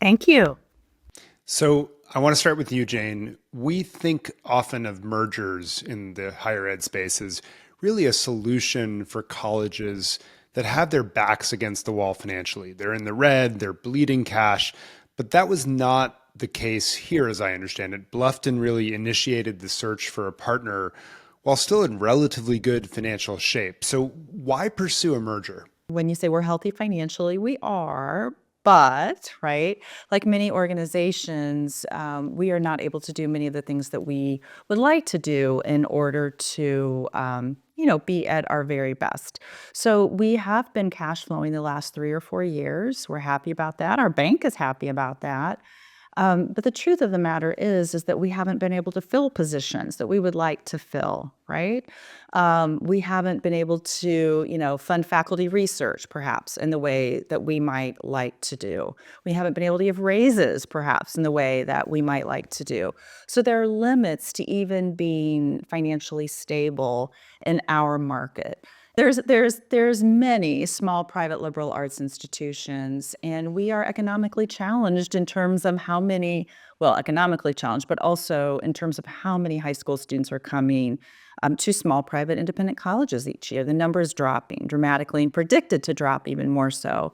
Thank you. So I want to start with you, Jane. We think often of mergers in the higher ed space as really a solution for colleges that have their backs against the wall financially. They're in the red, they're bleeding cash, but that was not the case here, as I understand it. Bluffton really initiated the search for a partner while still in relatively good financial shape. So why pursue a merger? When you say we're healthy financially, we are, but, right, like many organizations, we are not able to do many of the things that we would like to do in order to, be at our very best. So we have been cash flowing the last 3 or 4 years. We're happy about that. Our bank is happy about that. But the truth of the matter is that we haven't been able to fill positions that we would like to fill, right? We haven't been able to, fund faculty research, perhaps, in the way that we might like to do. We haven't been able to give raises, perhaps, in the way that we might like to do. So there are limits to even being financially stable in our market. There's many small private liberal arts institutions, and we are economically challenged in terms of how many, well, economically challenged, but also in terms of how many high school students are coming to small private independent colleges each year. The number is dropping dramatically and predicted to drop even more so.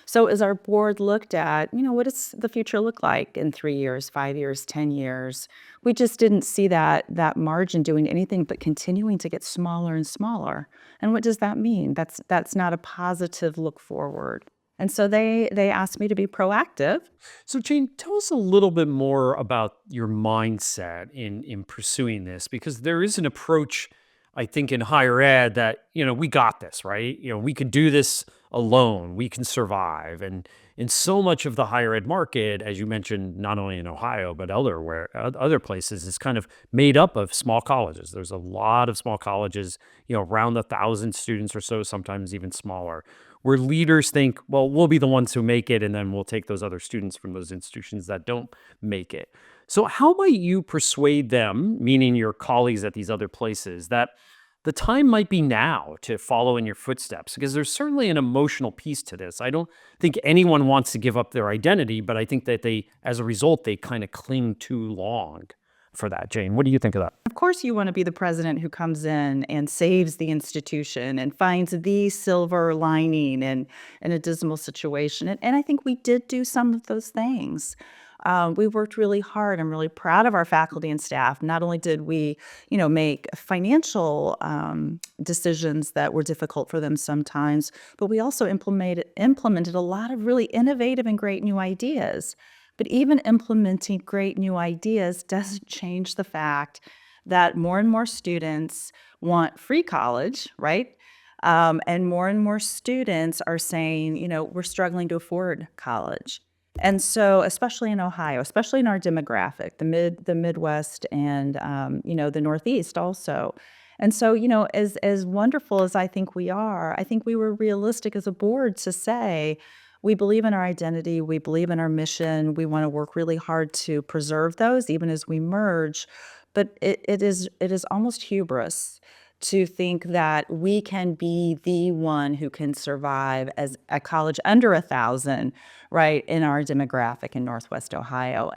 So as our board looked at, what does the future look like in 3 years, 5 years, 10 years? We just didn't see that margin doing anything but continuing to get smaller and smaller. And what does that mean? That's not a positive look forward. And so they asked me to be proactive. So, Jane, tell us a little bit more about your mindset in pursuing this, because there is an approach, I think, in higher ed that we got this, right? We can do this alone. We can survive, and in so much of the higher ed market, as you mentioned, not only in Ohio but other places, is kind of made up of small colleges. There's a lot of small colleges, around 1,000 students or so, sometimes even smaller, where leaders think, well, we'll be the ones who make it, and then we'll take those other students from those institutions that don't make it. So, how might you persuade them, meaning your colleagues at these other places, that the time might be now to follow in your footsteps? Because there's certainly an emotional piece to this. I don't think anyone wants to give up their identity, but I think that as a result, they kind of cling too long for that. Jane, what do you think of that? Of course, you want to be the president who comes in and saves the institution and finds the silver lining in a dismal situation. And I think we did do some of those things. We worked really hard. I'm really proud of our faculty and staff. Not only did we, make financial decisions that were difficult for them sometimes, but we also implemented a lot of really innovative and great new ideas. But even implementing great new ideas doesn't change the fact that more and more students want free college, right? And more students are saying, we're struggling to afford college. And so, especially in Ohio, especially in our demographic, the Midwest, and the Northeast also. And so, as wonderful as I think we are, I think we were realistic as a board to say we believe in our identity, we believe in our mission, we want to work really hard to preserve those, even as we merge. But it is almost hubris to think that we can be the one who can survive as a college under 1,000, right, in our demographic in Northwest Ohio.